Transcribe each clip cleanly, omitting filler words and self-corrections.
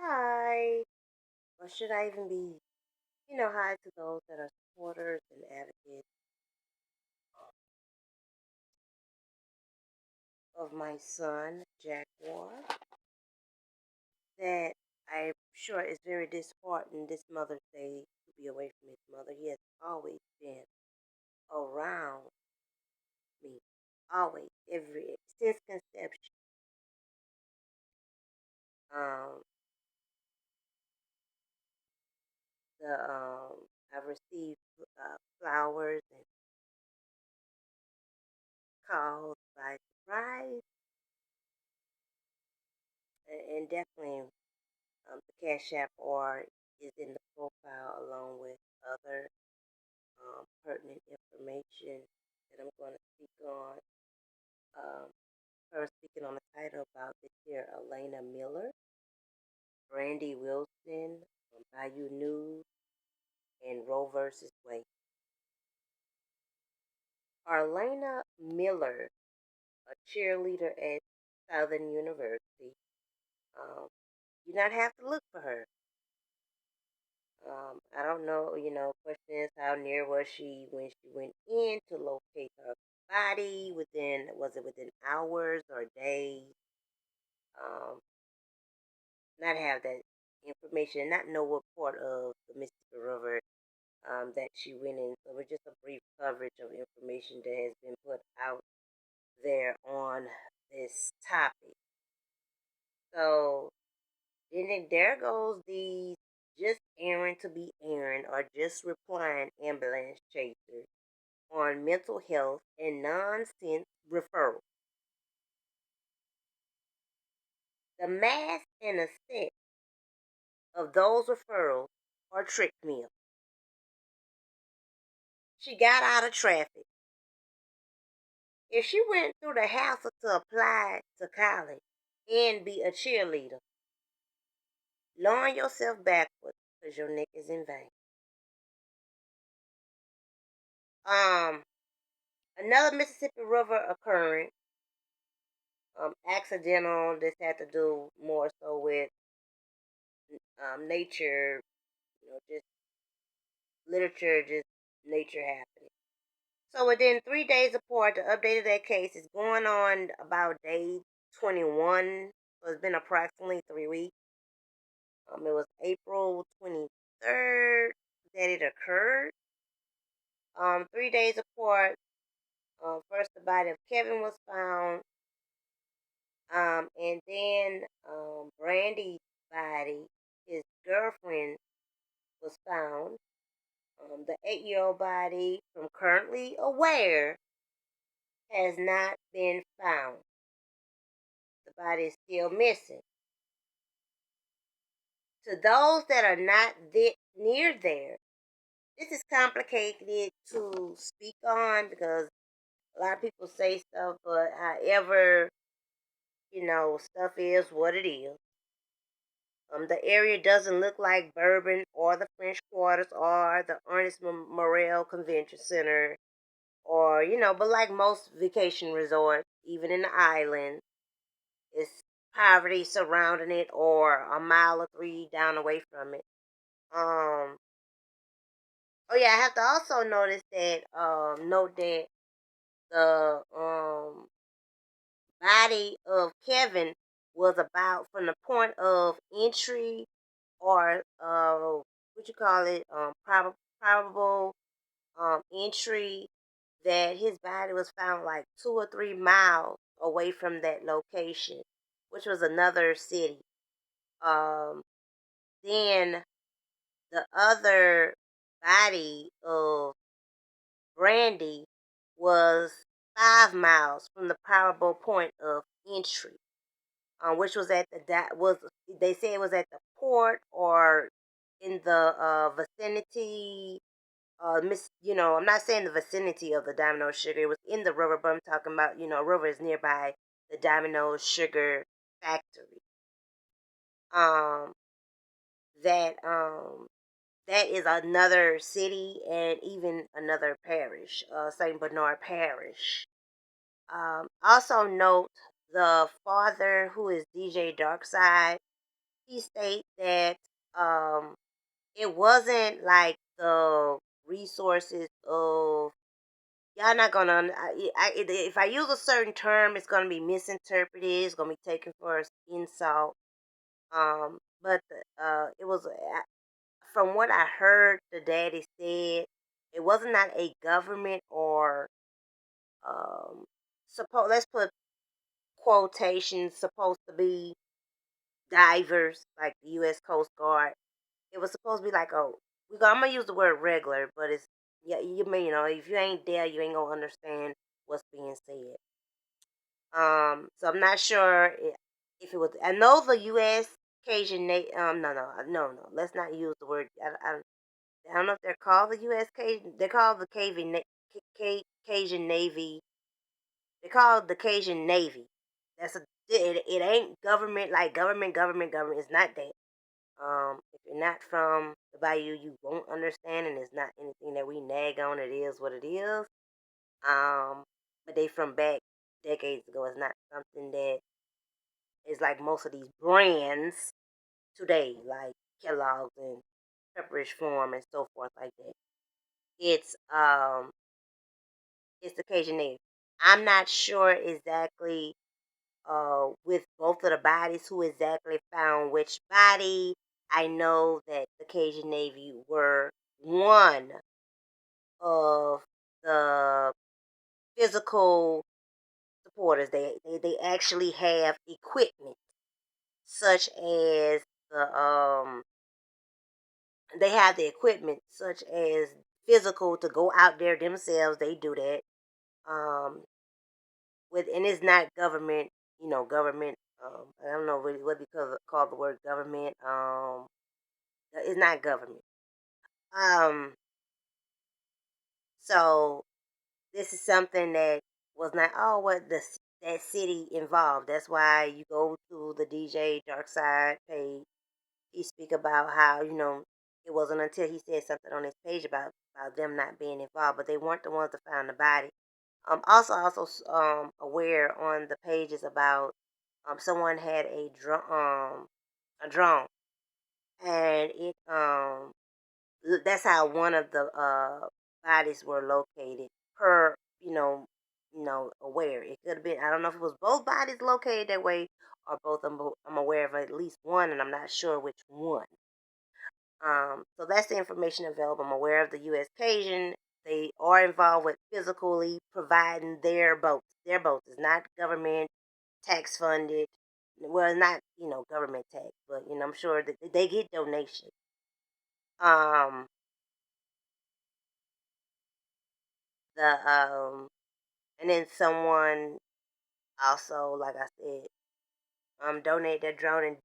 hi, or should I even be, hi to those that are supporters and advocates of my son, Jaguar, that I'm sure is very disheartened this Mother's Day to be away from his mother. He has always been around me, always, since conception. Um, I've received flowers and calls by surprise, and definitely the CashApp R is in the profile along with other pertinent information that I'm going to speak on. First, speaking on the title about this here, Arlana Miller, Brandy Wilson, Bayou News, and Roe versus Wade. Arlana Miller, a cheerleader at Southern University, you not have to look for her. I don't know, question is how near was she when she went in to locate her body was it within hours or days? Um, not have that information, not know what part of the Mississippi River that she went in. So it's just a brief coverage of information that has been put out there on this topic. So then there goes these just airing to be airing or just replying ambulance chasers on mental health and nonsense referrals. The mass and effect of those referrals are trick meals. She got out of traffic. If she went through the hassle to apply to college and be a cheerleader, lowering yourself backwards because your neck is in vain. Another Mississippi River occurrence, accidental. This had to do more so with nature, just literature, just nature happening. So within 3 days apart, the update of that case is going on about day 21. So it's been approximately 3 weeks. It was April 23rd that it occurred. 3 days apart, first the body of Kevin was found. And then Brandy's body, his girlfriend, was found. The 8-year-old body, from currently aware, has not been found. The body is still missing. To those that are not near there, this is complicated to speak on because a lot of people say stuff, but however, stuff is what it is. The area doesn't look like Bourbon or the French Quarters or the Ernest Morrell Convention Center or, but like most vacation resorts, even in the island, it's poverty surrounding it or a mile or 3 down away from it. Oh yeah, I have to also note that the body of Kevin was about from the point of entry or what you call it, probable entry, that his body was found like 2 or 3 miles away from that location, which was another city. Um, then the other body of Brandy was 5 miles from the probable point of entry, which was at they say it was at the port or in the vicinity. I'm not saying the vicinity of the Domino Sugar. It was in the river, but I'm talking about, river is nearby the Domino Sugar factory. Um, that is another city and even another parish, St. Bernard Parish. Also note the father, who is DJ Darkside. he states that it wasn't like the resources of y'all not gonna. If I use a certain term, it's gonna be misinterpreted. It's gonna be taken for an insult. But it was from what I heard. The daddy said it wasn't not a government or suppose let's put quotations supposed to be divers like the U.S. Coast Guard. It was supposed to be like I'm gonna use the word regular, but it's yeah. You mean if you ain't there, you ain't gonna understand what's being said. So I'm not sure if it was. I know the U.S. Cajun no. Let's not use the word. I don't know if they're called the U.S. Cajun. They're called the Cajun Navy. They call it the Cajun Navy. It ain't government like government. It's not that. If you're not from the Bayou, you won't understand, and it's not anything that we nag on. It is what it is. But they from back decades ago. It's not something that is like most of these brands today, like Kellogg's and Pepperidge Farm and so forth like that. It's um, it's the Cajun Navy. I'm not sure exactly with both of the bodies who exactly found which body. I know that the Cajun Navy were one of the physical supporters. They actually have equipment such as they have the equipment such as physical to go out there themselves. They do that. Um, and it's not government. Government. I don't know really what because call the word government. It's not government. Um, so this is something that was not what that city involved. That's why you go to the DJ Dark Side page. He speak about how it wasn't until he said something on his page about them not being involved, but they weren't the ones that found the body. Also aware on the pages about someone had a drone, and that's how one of the bodies were located per aware. It could have been, I don't know if it was both bodies located that way or both. I'm aware of at least one, and I'm not sure which one. So that's the information available. I'm aware of the U.S. Cajun. They are involved with physically providing their boats. Their boats is not government tax funded. Well, not government tax, but I'm sure that they get donations. Um, the and then someone also, like I said, donate their drone, and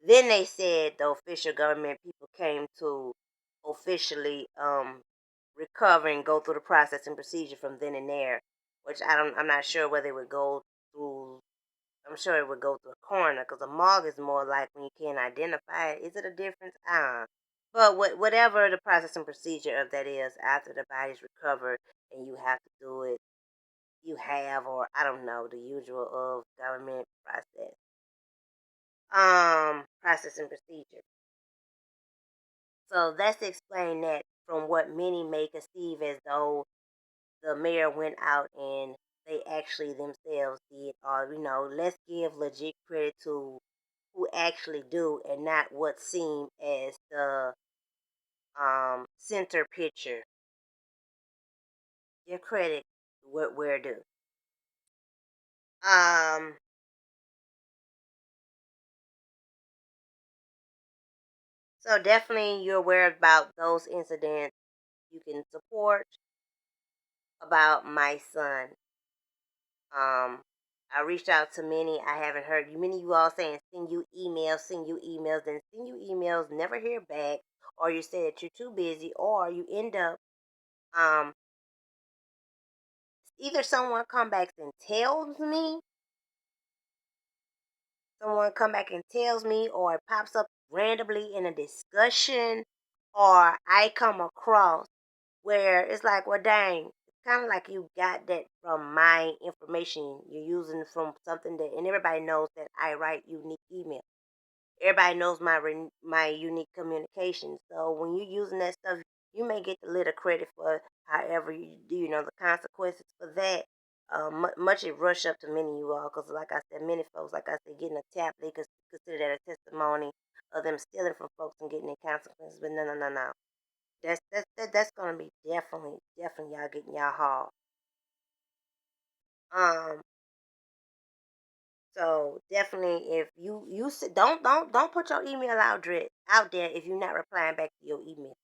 then they said the official government people came to officially recover and go through the process and procedure from then and there, which I'm not sure whether it would go through. I'm sure it would go through a coroner because a morgue is more like when you can't identify it. Is it a difference? But whatever the process and procedure of that is, after the body's recovered and you have to do it, you have, or I don't know, the usual of government process and procedure. So that's to explain that from what many may conceive as though the mayor went out and they actually themselves did, or let's give legit credit to who actually do and not what seemed as the center picture. Give credit where due. Um, so definitely you're aware about those incidents. You can support about my son. I reached out to many. I haven't heard you. Many of you all saying send you emails, then send you emails, never hear back, or you say that you're too busy, or you end up um either someone come back and tells me, or it pops up randomly in a discussion, or I come across where it's like, well, dang, it's kind of like you got that from my information you're using from something that, and everybody knows that I write unique emails. everybody knows my unique communication. So when you're using that stuff, you may get a little credit for however you do. The consequences for that. Much it rush up to many of you all, because like I said, many folks, like I said, getting a tap, they could consider that a testimony of them stealing from folks and getting their consequences. But no, no, no, no. That's gonna be definitely y'all getting y'all haul. Um, so definitely, if you don't put your email out there if you're not replying back to your email.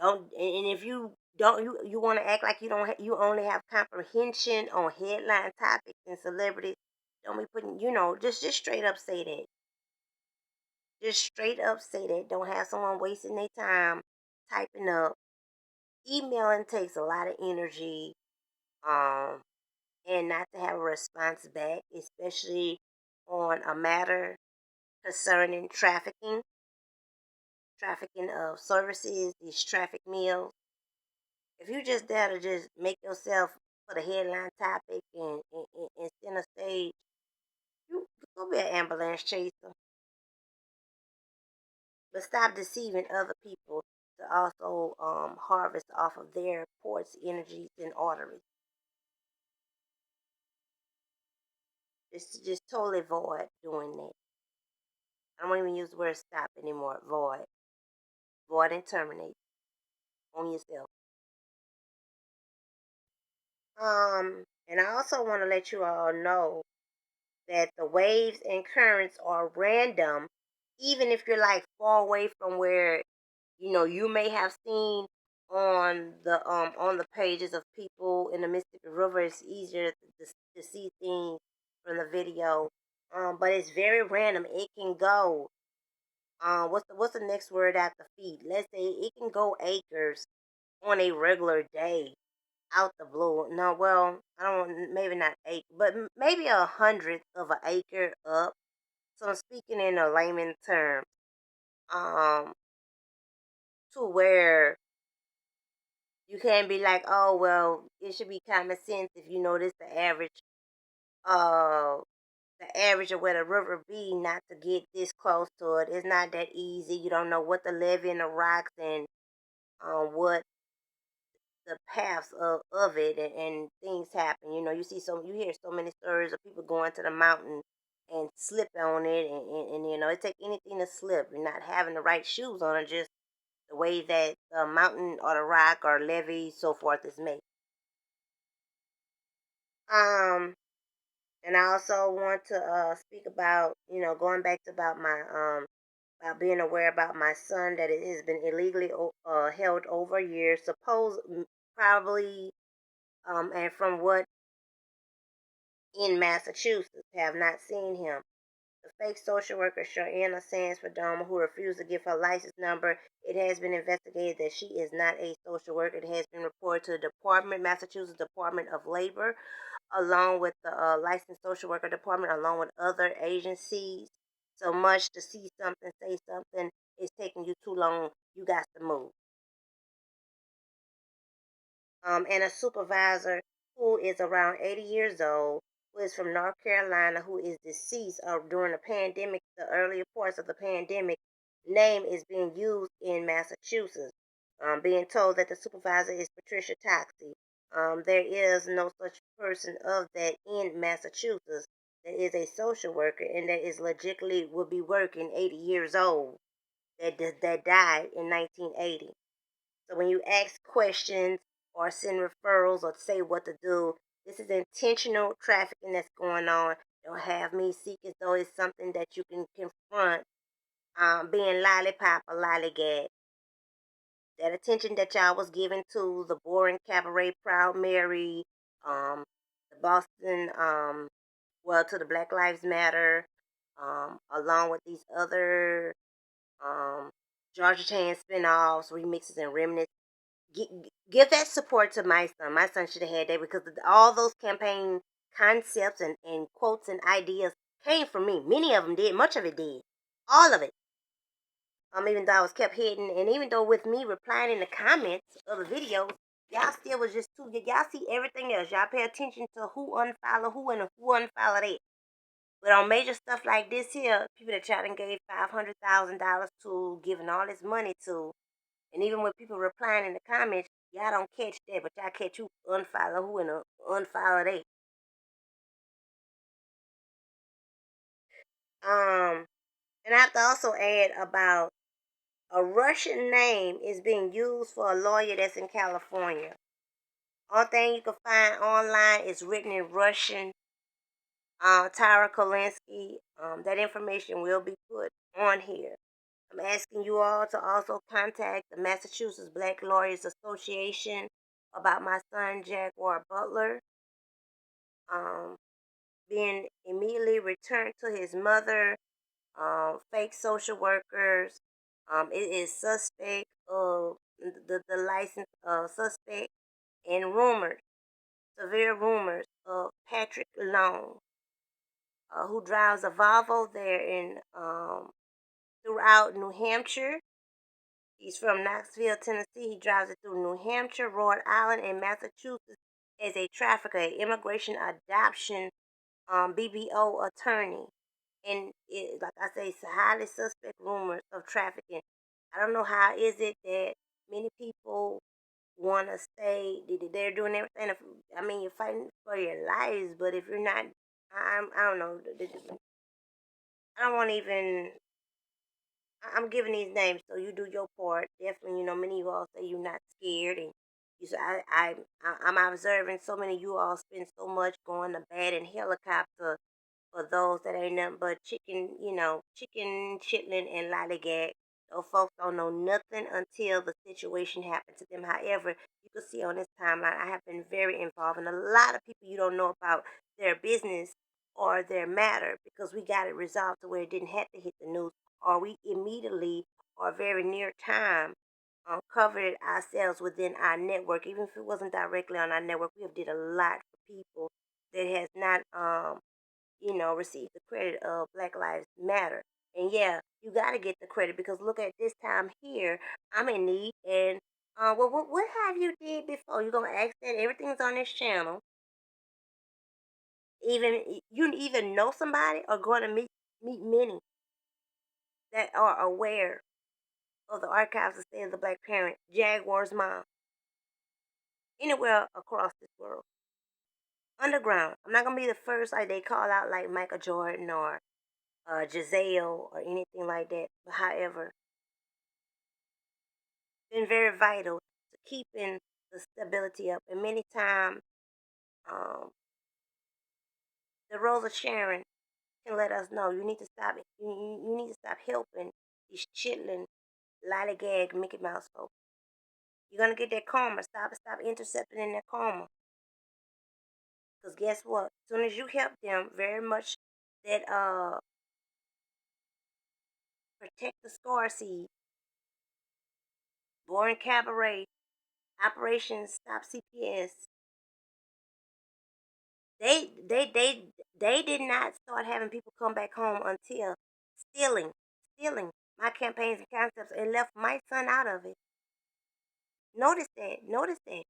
Don't and if you don't you want to act like you only have comprehension on headline topics and celebrities. Don't be putting just straight up say that. Just straight up say that. Don't have someone wasting their time typing up. Emailing takes a lot of energy. Um, and not to have a response back, especially on a matter concerning trafficking of services, these traffic meals. If you just there to just make yourself for the headline topic and center stage, you go be an ambulance chaser. But stop deceiving other people to also harvest off of their ports, energies, and arteries. Just totally avoid doing that. I don't even use the word stop anymore. Void. Void and terminate on yourself. And I also want to let you all know that the waves and currents are random, even if you're like far away from where you may have seen on the pages of people in the Mississippi River. It's easier to see things from the video. But it's very random. It can go. What's the next word after feet? Let's say it can go acres on a regular day, out the blue. No, well, I don't. Maybe not acre, but maybe 100th of an acre up. So I'm speaking in a layman term. Um, to where you can't be like, oh well, it should be common sense if you know this uh the average of where the river be, not to get this close to it. It's not that easy. You don't know what the levee and the rocks and what the paths of it, and things happen. You hear so many stories of people going to the mountain and slip on it, and it take anything to slip. You're not having the right shoes on, or just the way that the mountain or the rock or levee so forth is made. Um, and I also want to speak about going back to about my about being aware about my son, that it has been illegally held over a year, probably and from what in Massachusetts, have not seen him. The fake social worker Sharina Sands Perdomo, who refused to give her license number, it has been investigated that she is not a social worker. It has been reported to the Massachusetts Department of Labor, along with the licensed social worker department, along with other agencies. So much to see something, say something, it's taking you too long. You got to move. And a supervisor who is around 80 years old, who is from North Carolina, who is deceased during the pandemic, the earlier parts of the pandemic. Name is being used in Massachusetts. Being told that the supervisor is Patricia Toxey. There is no such person of that in Massachusetts that is a social worker and that is legitimately will be working 80 years old, that died in 1980. So when you ask questions or send referrals or say what to do, this is intentional trafficking that's going on. Don't have me seek as though it's something that you can confront, being lollipop or lollygag. That attention that y'all was giving to the boring cabaret Proud Mary, the Boston, to the Black Lives Matter, along with these other Georgia Chan spinoffs, remixes, and remnants. Give that support to my son. My son should have had that, because all those campaign concepts and quotes and ideas came from me. Many of them did. Much of it did. All of it. Even though I was kept hidden, and even though with me replying in the comments of the videos, y'all still was just y'all see everything else. Y'all pay attention to who unfollow who and who unfollow that. But on major stuff like this here, people that y'all done gave $500,000 to, giving all this money to, and even when people replying in the comments, y'all don't catch that, but y'all catch who unfollow who and unfollow they. And I have to also add about a Russian name is being used for a lawyer that's in California. All thing you can find online is written in Russian. Tyra Kolinsky, that information will be put on here. I'm asking you all to also contact the Massachusetts Black Lawyers Association about my son Jaguar Butler being immediately returned to his mother. Fake social workers. It is suspect of the license suspect and rumored, severe rumors of Patrick Long, who drives a Volvo there in throughout New Hampshire. He's from Knoxville, Tennessee. He drives it through New Hampshire, Rhode Island, and Massachusetts as a trafficker, immigration adoption BBO attorney. And it, like I say, it's highly suspect rumors of trafficking. I don't know how is it that many people want to say that they're doing everything. I mean, you're fighting for your lives, but if you're not, I don't know. I don't want to even. I'm giving these names, so you do your part. Definitely, many of you all say you're not scared, and you say I'm observing so many of you all spend so much going to bed in helicopter for those that ain't nothing but chicken, chicken, chitlin, and lollygag. Those folks don't know nothing until the situation happened to them. However, you can see on this timeline, I have been very involved, and a lot of people you don't know about their business or their matter because we got it resolved to where it didn't have to hit the news, or we immediately or very near time covered it ourselves within our network. Even if it wasn't directly on our network, we have did a lot for people that has not receive the credit of Black Lives Matter. And yeah, you got to get the credit because look at this time here, I'm in need. And well, what have you did before? You're gonna ask that everything's on this channel. Even you either know somebody or going to meet many that are aware of the archives of State of the Black Parent, Jaguar's mom, anywhere across this world. Underground. I'm not gonna be the first like they call out like Michael Jordan or Giselle or anything like that. But however, been very vital to keeping the stability up. And many times, um, the Rose of Sharon can let us know you need to stop it. You need to stop helping these chitlin, lollygag, Mickey Mouse folks. You're gonna get that karma. Stop intercepting in that karma. Cause guess what? As soon as you help them, very much that protect the scar seed, Born Cabaret, Operation Stop CPS. They did not start having people come back home until stealing, stealing my campaigns and concepts and left my son out of it. Notice that. Notice that.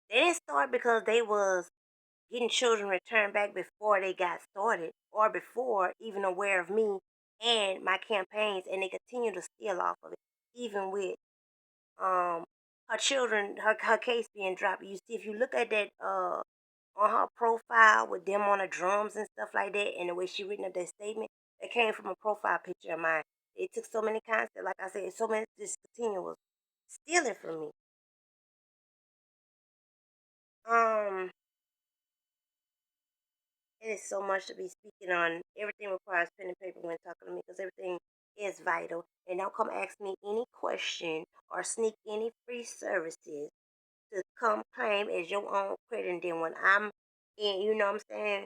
They didn't start because they was getting children returned back before they got started or before even aware of me and my campaigns, and they continue to steal off of it, even with her children, her case being dropped. You see, if you look at that on her profile with them on the drums and stuff like that, and the way she written up that statement, it came from a profile picture of mine. It took so many concepts, like I said, so many discontinuous stealing from me. Um, it is so much to be speaking on. Everything requires pen and paper when talking to me because everything is vital. And don't come ask me any question or sneak any free services to come claim as your own credit. And then when I'm in, you know what I'm saying,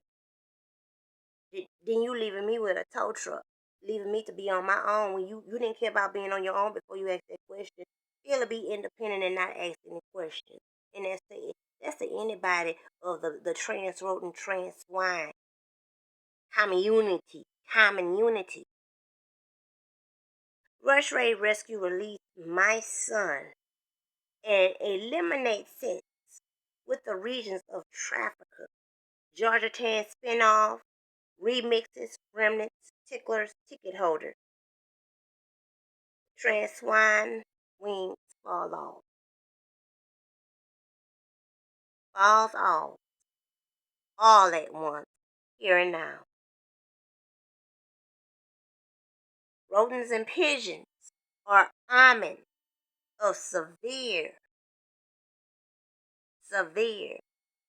then you leaving me with a tow truck, leaving me to be on my own when you didn't care about being on your own before you asked that question. Feel to be independent and not ask any questions. And that's to anybody of the trans road and trans swine. Common unity. Rush Rate Rescue released my son and eliminate sentence with the regions of trafficker. Georgia Tan spinoff remixes, remnants, ticklers, ticket holders, transwine wings falls off, all at once, here and now. Rodents and pigeons are omen of severe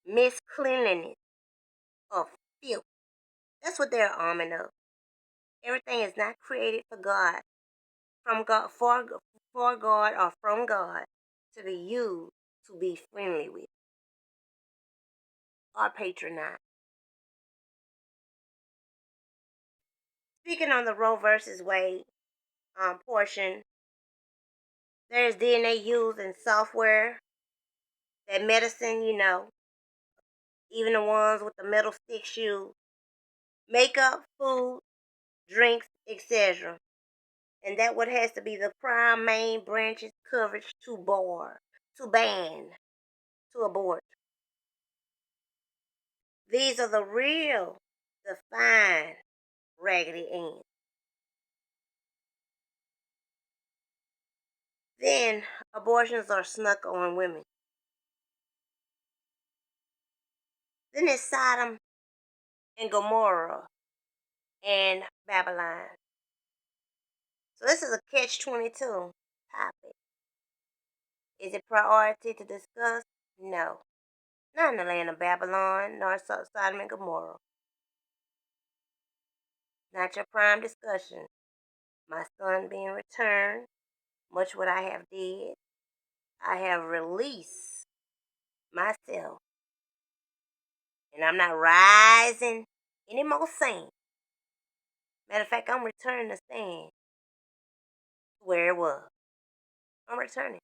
miscleanliness, of filth. That's what they're omen of. Everything is not created for God, from God, for God, or from God, to be used to be friendly with or patronize. Speaking on the Roe versus Wade portion, there's DNA used in software, that medicine, even the ones with the metal sticks use, makeup, food, drinks, etc. And that what has to be the prime main branches coverage to ban, to abort. These are the real, defined raggedy ends. Then abortions are snuck on women. Then it's Sodom and Gomorrah and Babylon. So this is a catch-22 topic. Is it priority to discuss? No. Not in the land of Babylon, nor Sodom and Gomorrah. Not your prime discussion. My son being returned, much what I have did. I have released myself. And I'm not rising any more sand. Matter of fact, I'm returning the sand to where it was. I'm returning.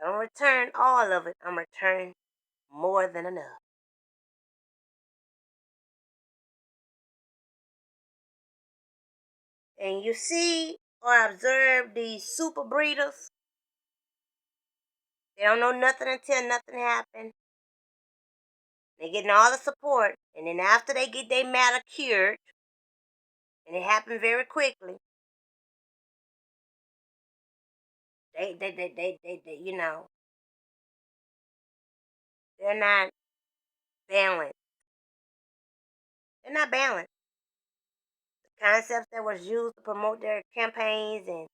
I don't return all of it. I'm returning more than enough. And you see or observe these super breeders. They don't know nothing until nothing happened. They're getting all the support. And then after they get their matter cured, and it happened very quickly, they they're not balanced. They're not balanced. The concepts that was used to promote their campaigns and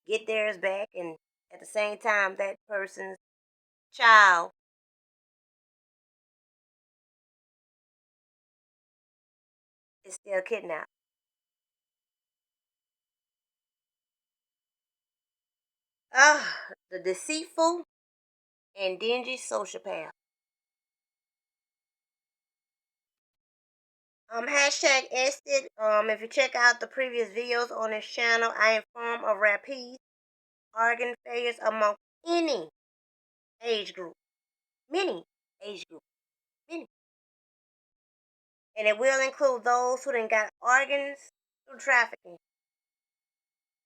get theirs back, and at the same time, that person's child is still kidnapped. The deceitful and dingy sociopath. Hashtag Ested. If you check out the previous videos on this channel, I inform of rapid organ failures among any age group. Many age groups. Many. And it will include those who done got organs through trafficking.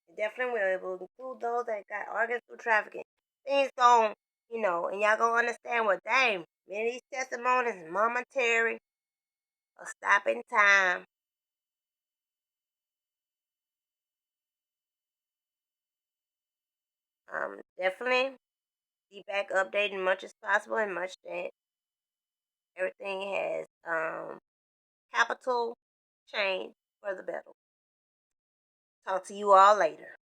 It definitely will. It will include those that got organs through trafficking. Things gon', and y'all gonna understand what, dang, many of these testimonies is momentary, a stop in time. Definitely be back updating much as possible, and much that everything has capital change for the better. Talk to you all later.